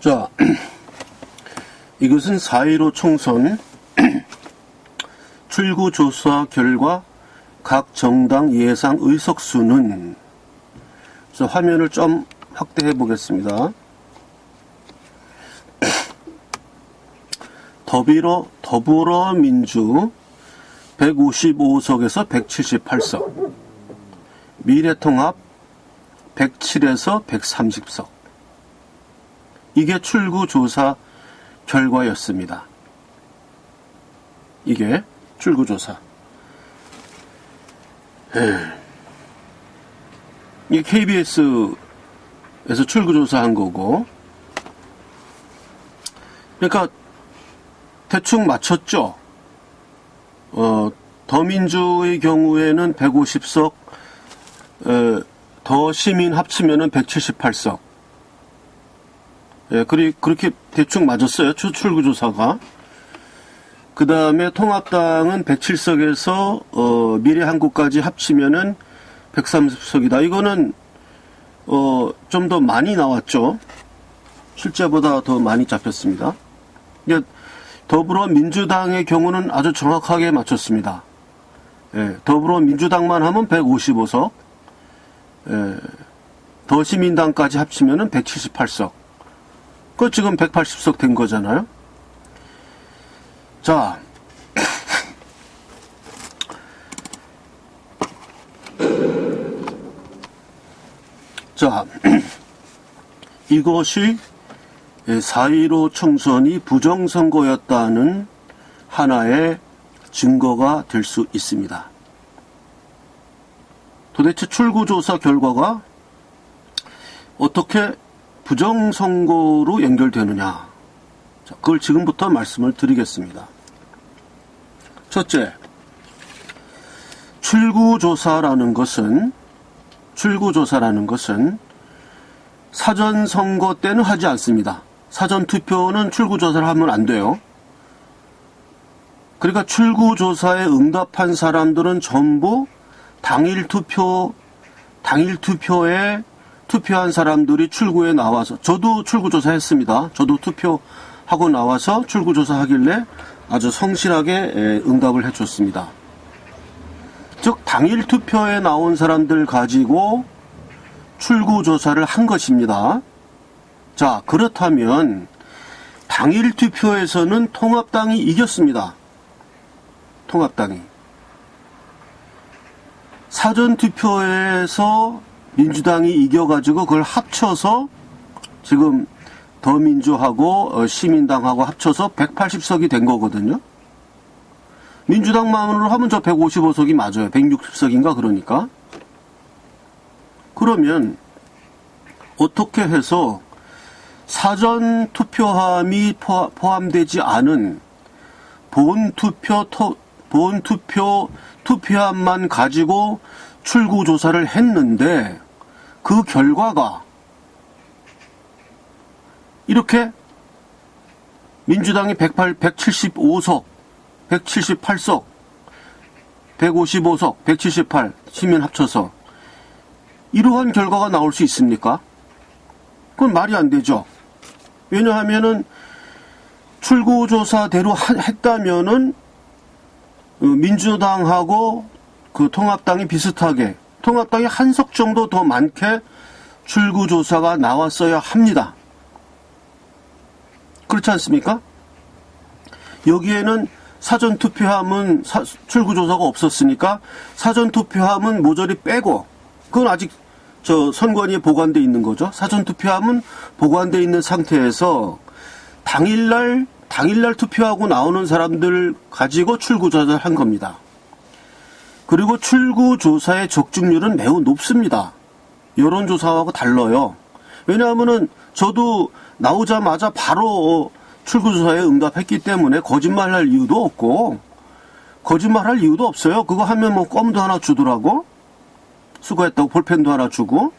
자, 이것은 4.15 총선 출구조사 결과 각 정당 예상 의석수는, 그래서 화면을 좀 확대해 보겠습니다. 더불어민주 155석에서 178석, 미래통합 107에서 130석. 이게 출구조사 결과였습니다. 이게 출구조사. 이게 KBS에서 출구조사한 거고, 그러니까 대충 맞췄죠. 더민주의 경우에는 150석, 더 시민 합치면은 178석. 예, 그렇게 대충 맞았어요. 출구조사가. 그 다음에 통합당은 107석에서, 미래한국까지 합치면은 130석이다. 이거는, 좀 더 많이 나왔죠. 실제보다 더 많이 잡혔습니다. 더불어민주당의 경우는 아주 정확하게 맞췄습니다. 예, 더불어민주당만 하면 155석, 예, 더시민당까지 합치면은 178석. 그 지금 180석 된 거잖아요. 자, 이것이 4.15 총선이 부정선거였다는 하나의 증거가 될 수 있습니다. 도대체 출구조사 결과가 어떻게 부정선거로 연결되느냐. 자, 그걸 지금부터 말씀을 드리겠습니다. 첫째, 출구조사라는 것은 사전선거 때는 하지 않습니다. 사전투표는 출구조사를 하면 안 돼요. 그러니까 출구조사에 응답한 사람들은 전부 당일 투표에 투표한 사람들이 출구에 나와서, 저도 출구조사 했습니다. 저도 투표하고 나와서 출구조사 하길래 아주 성실하게 응답을 해줬습니다. 즉, 당일 투표에 나온 사람들 가지고 출구조사를 한 것입니다. 자, 그렇다면 당일 투표에서는 통합당이 이겼습니다. 통합당이. 사전투표에서 민주당이 이겨가지고 그걸 합쳐서 지금 더민주하고 시민당하고 합쳐서 180석이 된 거거든요. 민주당만으로 하면 저 155석이 맞아요. 160석인가 그러니까. 그러면 어떻게 해서 사전투표함이 포함되지 않은 투표함만 가지고 출구조사를 했는데 그 결과가 이렇게 민주당이 175석, 178석, 155석, 178 시민 합쳐서 이러한 결과가 나올 수 있습니까? 그건 말이 안 되죠. 왜냐하면은 출구조사대로 했다면은 민주당하고 그 통합당이 비슷하게, 통합당이 한 석 정도 더 많게 출구조사가 나왔어야 합니다. 그렇지 않습니까? 여기에는 사전투표함은 출구조사가 없었으니까 사전투표함은 모조리 빼고, 그건 아직 선관위에 보관돼 있는 거죠. 사전투표함은 보관돼 있는 상태에서 당일날 투표하고 나오는 사람들 가지고 출구조사를 한 겁니다. 그리고 출구조사의 적중률은 매우 높습니다. 여론조사하고 달라요. 왜냐하면은 저도 나오자마자 바로 출구조사에 응답했기 때문에 거짓말할 이유도 없고, 거짓말할 이유도 없어요. 그거 하면 뭐 껌도 하나 주더라고. 수고했다고 볼펜도 하나 주고.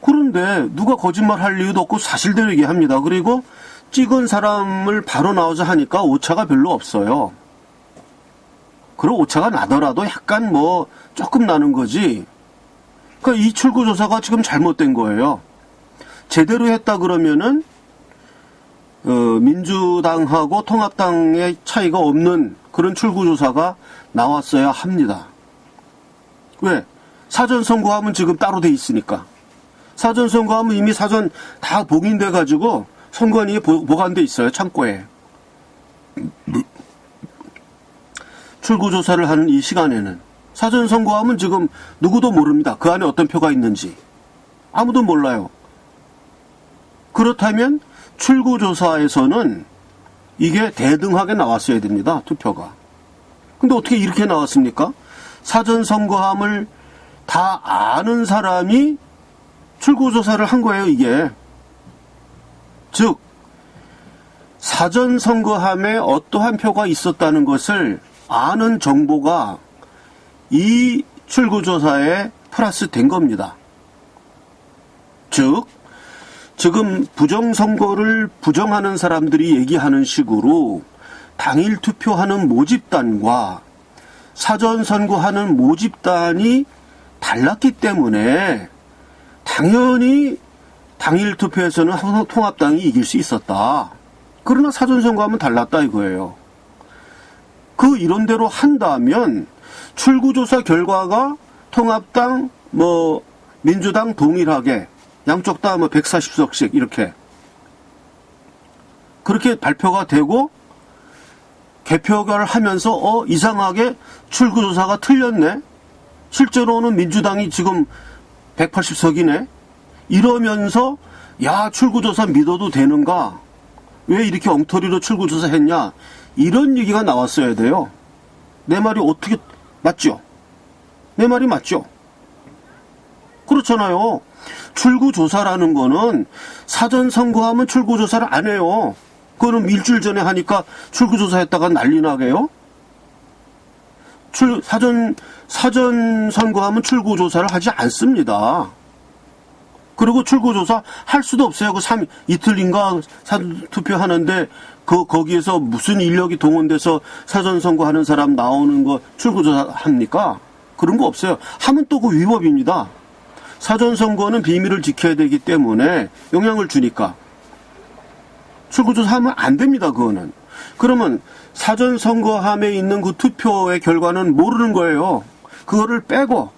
그런데 누가 거짓말할 이유도 없고 사실대로 얘기합니다. 그리고 찍은 사람을 바로 나오자 하니까 오차가 별로 없어요. 그리고 오차가 나더라도 약간 조금 나는 거지. 그러니까 이 출구조사가 지금 잘못된 거예요. 제대로 했다 그러면은 민주당하고 통합당의 차이가 없는 그런 출구조사가 나왔어야 합니다. 왜? 사전선거하면 지금 따로 돼 있으니까. 사전선거하면 이미 사전 다 봉인돼 가지고 선관위에 보관돼 있어요. 창고에. 출구조사를 하는 이 시간에는 사전선거하면 지금 누구도 모릅니다. 그 안에 어떤 표가 있는지. 아무도 몰라요. 그렇다면 출구조사에서는 이게 대등하게 나왔어야 됩니다. 투표가. 근데 어떻게 이렇게 나왔습니까? 사전선거함을 다 아는 사람이 출구조사를 한 거예요, 이게. 즉, 사전선거함에 어떠한 표가 있었다는 것을 아는 정보가 이 출구조사에 플러스 된 겁니다. 즉, 지금 부정선거를 부정하는 사람들이 얘기하는 식으로 당일 투표하는 모집단과 사전선거하는 모집단이 달랐기 때문에 당연히 당일 투표에서는 통합당이 이길 수 있었다. 그러나 사전선거하면 달랐다 이거예요. 그 이론대로 한다면 출구조사 결과가 통합당, 민주당 동일하게 양쪽 다 140석씩 이렇게 그렇게 발표가 되고 개표결을 하면서 이상하게 출구조사가 틀렸네. 실제로는 민주당이 지금 180석이네. 이러면서 야 출구조사 믿어도 되는가? 왜 이렇게 엉터리로 출구조사 했냐? 이런 얘기가 나왔어야 돼요. 내 말이 어떻게 맞죠? 내 말이 맞죠? 그렇잖아요. 출구조사라는 거는 사전선거하면 출구조사를 안 해요. 그거는 일주일 전에 하니까 출구조사 했다가 난리 나게요. 사전선거하면 출구조사를 하지 않습니다. 그리고 출구조사 할 수도 없어요. 이틀인가 사전투표하는데 거기에서 무슨 인력이 동원돼서 사전선거하는 사람 나오는 거 출구조사 합니까? 그런 거 없어요. 하면 또 그 위법입니다. 사전선거는 비밀을 지켜야 되기 때문에 영향을 주니까. 출구조사하면 안 됩니다, 그거는. 그러면 사전선거함에 있는 그 투표의 결과는 모르는 거예요. 그거를 빼고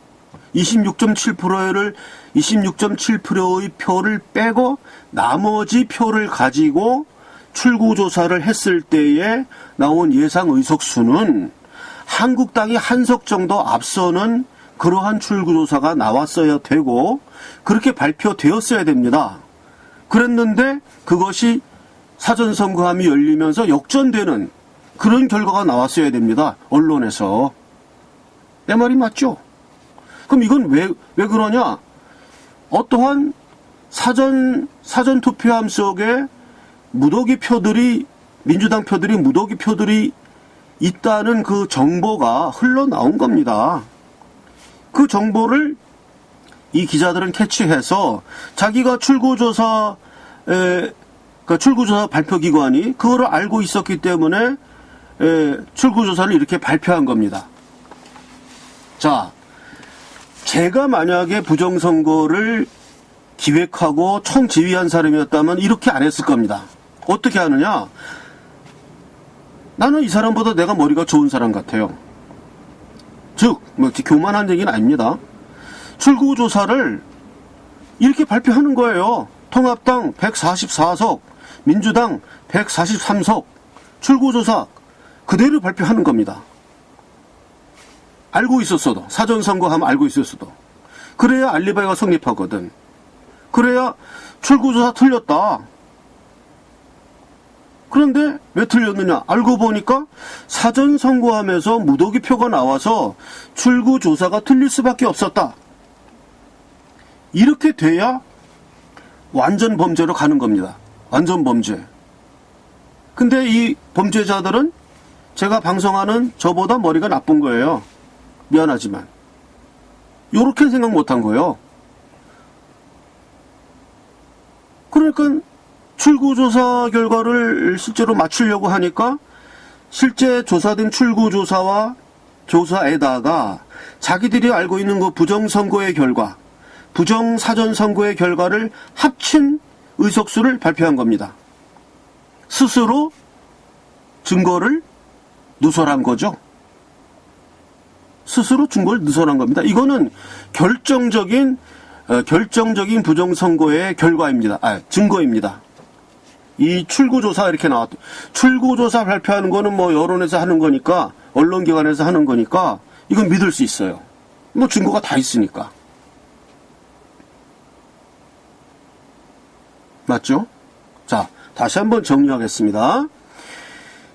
26.7%의 표를 빼고 나머지 표를 가지고 출구조사를 했을 때에 나온 예상 의석수는 한국당이 한 석 정도 앞서는 그러한 출구조사가 나왔어야 되고 그렇게 발표되었어야 됩니다. 그랬는데 그것이 사전선거함이 열리면서 역전되는 그런 결과가 나왔어야 됩니다. 언론에서. 내 말이 맞죠? 그럼 이건 왜 그러냐? 어떠한 사전투표함 속에 민주당 표들이 무더기 표들이 있다는 그 정보가 흘러나온 겁니다. 그 정보를 이 기자들은 캐치해서 자기가 출구조사 발표기관이 그거를 알고 있었기 때문에 출구조사를 이렇게 발표한 겁니다. 자, 제가 만약에 부정선거를 기획하고 총지휘한 사람이었다면 이렇게 안 했을 겁니다. 어떻게 하느냐? 나는 이 사람보다 내가 머리가 좋은 사람 같아요. 즉, 교만한 얘기는 아닙니다. 출구조사를 이렇게 발표하는 거예요. 통합당 144석, 민주당 143석, 출구조사 그대로 발표하는 겁니다. 알고 있었어도, 사전선거하면 알고 있었어도. 그래야 알리바이가 성립하거든. 그래야 출구조사 틀렸다. 그런데 왜 틀렸느냐? 알고 보니까 사전선거하면서 무더기 표가 나와서 출구조사가 틀릴 수밖에 없었다. 이렇게 돼야 완전 범죄로 가는 겁니다. 완전 범죄. 근데 이 범죄자들은 제가 방송하는 저보다 머리가 나쁜 거예요. 미안하지만. 요렇게 생각 못한 거예요. 그러니까 출구조사 결과를 실제로 맞추려고 하니까 실제 조사된 출구조사와 조사에다가 자기들이 알고 있는 그 부정선거의 결과, 부정사전선거의 결과를 합친 의석수를 발표한 겁니다. 스스로 증거를 누설한 거죠. 스스로 증거를 누설한 겁니다. 이거는 결정적인 부정선거의 결과입니다. 증거입니다. 이 출구조사 이렇게 나왔죠. 출구조사 발표하는 거는 뭐 여론에서 하는 거니까, 언론기관에서 하는 거니까, 이건 믿을 수 있어요. 뭐 증거가 다 있으니까. 맞죠? 자, 다시 한번 정리하겠습니다.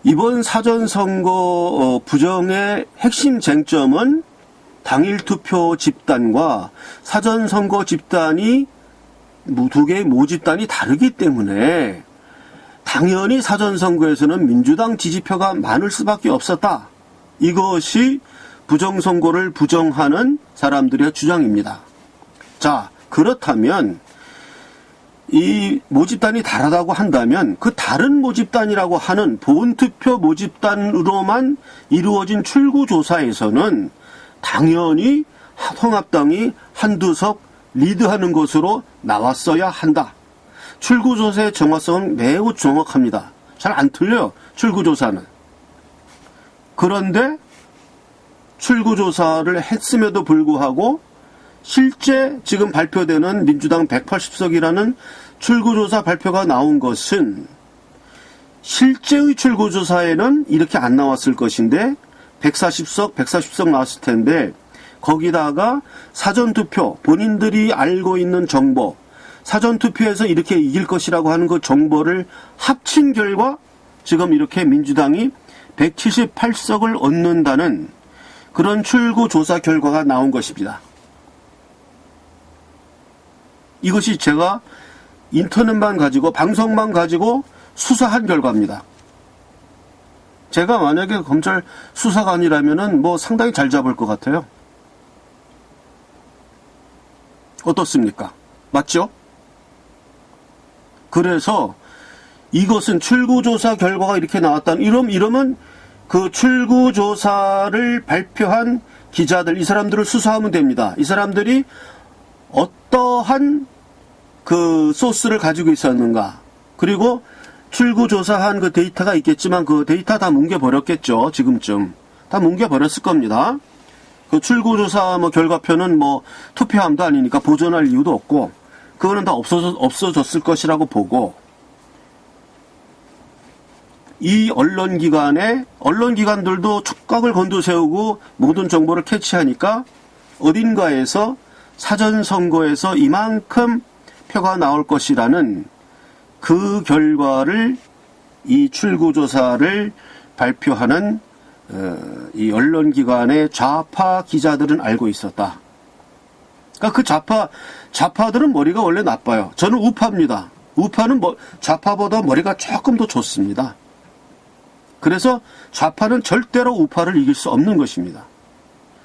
이번 사전선거 부정의 핵심 쟁점은 당일 투표 집단과 사전선거 집단이 두 개의 모집단이 다르기 때문에 당연히 사전선거에서는 민주당 지지표가 많을 수밖에 없었다. 이것이 부정선거를 부정하는 사람들의 주장입니다. 자, 그렇다면 이 모집단이 다르다고 한다면 그 다른 모집단이라고 하는 본투표 모집단으로만 이루어진 출구조사에서는 당연히 통합당이 한두 석 리드하는 것으로 나왔어야 한다. 출구조사의 정확성은 매우 정확합니다. 잘 안 틀려요. 출구조사는. 그런데 출구조사를 했음에도 불구하고 실제 지금 발표되는 민주당 180석이라는 출구조사 발표가 나온 것은 실제의 출구조사에는 이렇게 안 나왔을 것인데 140석 나왔을 텐데 거기다가 사전투표, 본인들이 알고 있는 정보, 사전투표에서 이렇게 이길 것이라고 하는 그 정보를 합친 결과 지금 이렇게 민주당이 178석을 얻는다는 그런 출구조사 결과가 나온 것입니다. 이것이 제가 인터넷만 가지고 방송만 가지고 수사한 결과입니다. 제가 만약에 검찰 수사관이라면은 뭐 상당히 잘 잡을 것 같아요. 어떻습니까? 맞죠? 그래서 이것은 출구조사 결과가 이렇게 나왔다는 이러면 그 출구조사를 발표한 기자들, 이 사람들을 수사하면 됩니다. 이 사람들이 어떠한 그 소스를 가지고 있었는가. 그리고 출구조사한 그 데이터가 있겠지만 그 데이터 다 뭉개버렸겠죠. 지금쯤. 다 뭉개버렸을 겁니다. 그 출구조사 뭐 결과표는 뭐 투표함도 아니니까 보존할 이유도 없고 그거는 다 없어졌을 것이라고 보고 이 언론기관들도 촉각을 곤두세우고 모든 정보를 캐치하니까 어딘가에서 사전선거에서 이만큼 표가 나올 것이라는 그 결과를 이 출구조사를 발표하는 이 언론기관의 좌파 기자들은 알고 있었다. 그러니까 그 좌파들은 머리가 원래 나빠요. 저는 우파입니다. 우파는 좌파보다 머리가 조금 더 좋습니다. 그래서 좌파는 절대로 우파를 이길 수 없는 것입니다.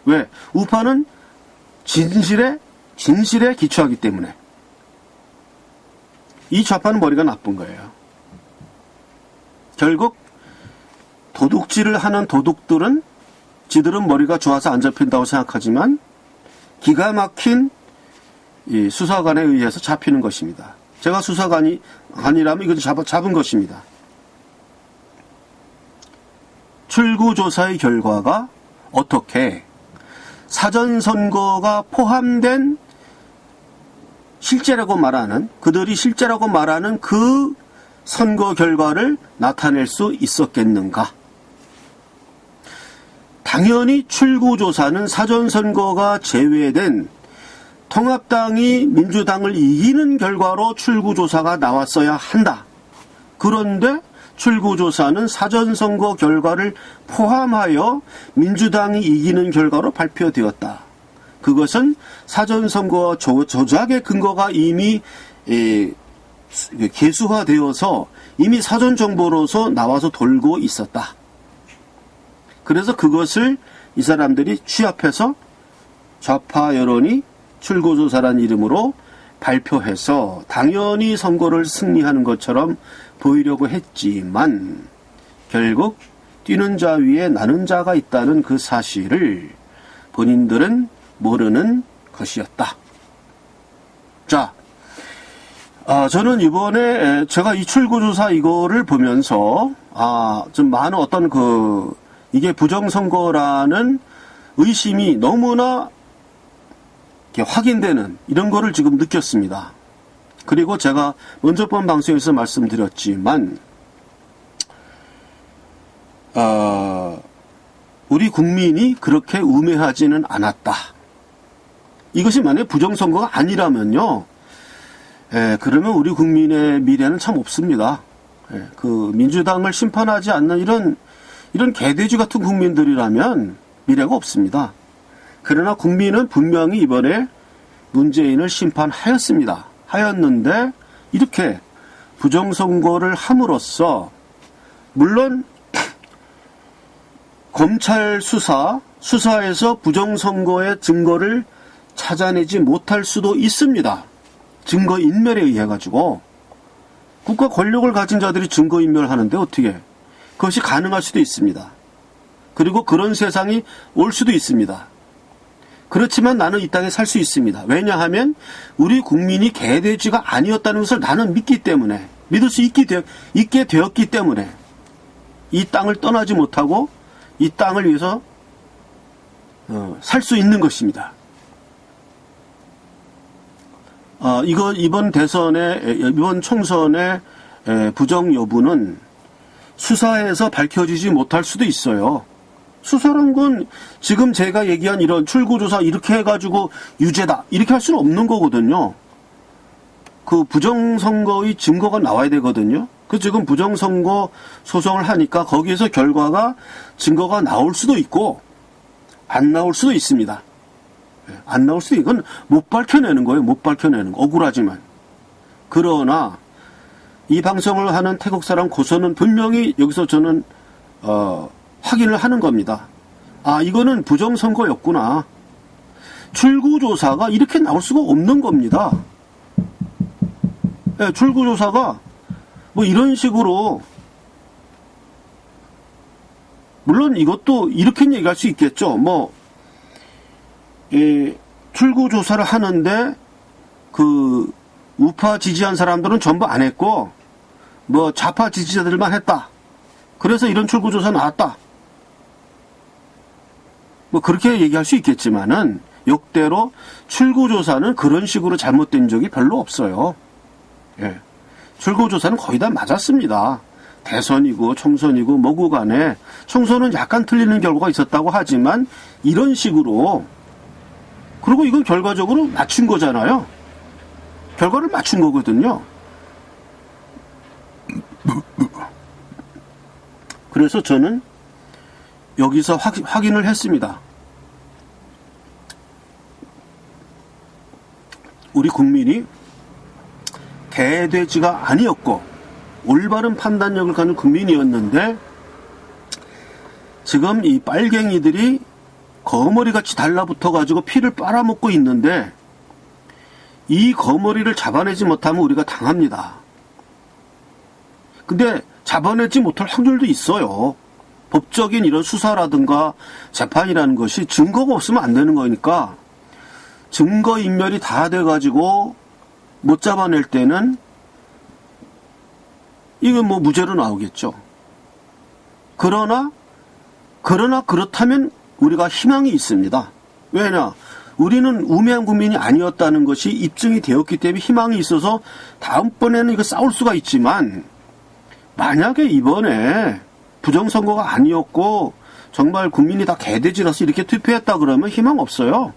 왜? 우파는 진실에 기초하기 때문에. 이 좌파는 머리가 나쁜 거예요. 결국 도둑질을 하는 도둑들은 지들은 머리가 좋아서 안 잡힌다고 생각하지만 기가 막힌 이 수사관에 의해서 잡히는 것입니다. 제가 수사관이 아니라면 이것도 잡은 것입니다. 출구조사의 결과가 어떻게 사전선거가 포함된 그들이 실제라고 말하는 그 선거 결과를 나타낼 수 있었겠는가? 당연히 출구조사는 사전선거가 제외된 통합당이 민주당을 이기는 결과로 출구조사가 나왔어야 한다. 그런데 출구조사는 사전선거 결과를 포함하여 민주당이 이기는 결과로 발표되었다. 그것은 사전선거 조작의 근거가 이미 개수화되어서 이미 사전정보로서 나와서 돌고 있었다. 그래서 그것을 이 사람들이 취합해서 좌파 여론이 출구조사란 이름으로 발표해서 당연히 선거를 승리하는 것처럼 보이려고 했지만 결국 뛰는 자 위에 나는 자가 있다는 그 사실을 본인들은 모르는 것이었다. 자, 저는 이번에 제가 이 출구조사 이거를 보면서 좀 많은 어떤 이게 부정선거라는 의심이 너무나 이렇게 확인되는 이런 거를 지금 느꼈습니다. 그리고 제가 먼저 번 방송에서 말씀드렸지만 우리 국민이 그렇게 우매하지는 않았다. 이것이 만약에 부정선거가 아니라면요, 그러면 우리 국민의 미래는 참 없습니다. 민주당을 심판하지 않는 이런 개돼지 같은 국민들이라면 미래가 없습니다. 그러나 국민은 분명히 이번에 문재인을 심판하였습니다. 하였는데 이렇게 부정선거를 함으로써 물론 검찰 수사에서 부정선거의 증거를 찾아내지 못할 수도 있습니다. 증거인멸에 의해 가지고 국가 권력을 가진 자들이 증거인멸을 하는데 어떻게 그것이 가능할 수도 있습니다. 그리고 그런 세상이 올 수도 있습니다. 그렇지만 나는 이 땅에 살 수 있습니다. 왜냐하면 우리 국민이 개돼지가 아니었다는 것을 나는 믿기 때문에, 믿을 수 있게 되었기 때문에 이 땅을 떠나지 못하고 이 땅을 위해서 살 수 있는 것입니다. 이번 총선의 부정 여부는 수사에서 밝혀지지 못할 수도 있어요. 수사란 건 지금 제가 얘기한 이런 출구조사 이렇게 해가지고 유죄다 이렇게 할 수는 없는 거거든요. 그 부정선거의 증거가 나와야 되거든요. 그 지금 부정선거 소송을 하니까 거기에서 결과가 증거가 나올 수도 있고 안 나올 수도 있습니다. 안 나올 수도 이건 못 밝혀내는 거예요. 못 밝혀내는 거. 억울하지만. 그러나 이 방송을 하는 태국 사람 고소는 분명히 여기서 저는 확인을 하는 겁니다. 이거는 부정선거였구나. 출구조사가 이렇게 나올 수가 없는 겁니다. 출구조사가 뭐 이런 식으로 물론 이것도 이렇게 얘기할 수 있겠죠. 출구조사를 하는데 우파 지지한 사람들은 전부 안 했고 좌파 지지자들만 했다. 그래서 이런 출구조사 나왔다. 그렇게 얘기할 수 있겠지만은 역대로 출구조사는 그런 식으로 잘못된 적이 별로 없어요. 출구조사는 거의 다 맞았습니다. 대선이고 총선이고 뭐고 간에 총선은 약간 틀리는 결과가 있었다고 하지만 이런 식으로 그리고 이건 결과적으로 맞춘 거잖아요. 결과를 맞춘 거거든요. 그래서 저는 여기서 확인을 했습니다. 우리 국민이 개돼지가 아니었고 올바른 판단력을 가진 국민이었는데 지금 이 빨갱이들이 거머리같이 달라붙어가지고 피를 빨아먹고 있는데 이 거머리를 잡아내지 못하면 우리가 당합니다. 근데 잡아내지 못할 확률도 있어요. 법적인 이런 수사라든가 재판이라는 것이 증거가 없으면 안 되는 거니까 증거인멸이 다 돼가지고 못 잡아낼 때는 이건 무죄로 나오겠죠. 그러나 그렇다면 우리가 희망이 있습니다. 왜냐? 우리는 우매한 국민이 아니었다는 것이 입증이 되었기 때문에 희망이 있어서 다음번에는 이거 싸울 수가 있지만 만약에 이번에 부정선거가 아니었고 정말 국민이 다 개돼지라서 이렇게 투표했다 그러면 희망 없어요.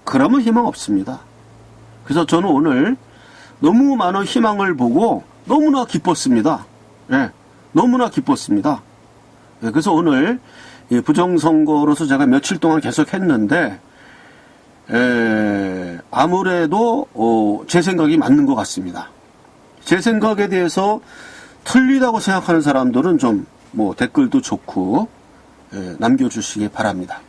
그러면 희망 없습니다. 그래서 저는 오늘 너무 많은 희망을 보고 너무나 기뻤습니다. 너무나 기뻤습니다. 그래서 오늘 부정선거로서 제가 며칠 동안 계속 했는데 아무래도 제 생각이 맞는 것 같습니다. 제 생각에 대해서 틀리다고 생각하는 사람들은 좀 댓글도 좋고 남겨주시기 바랍니다.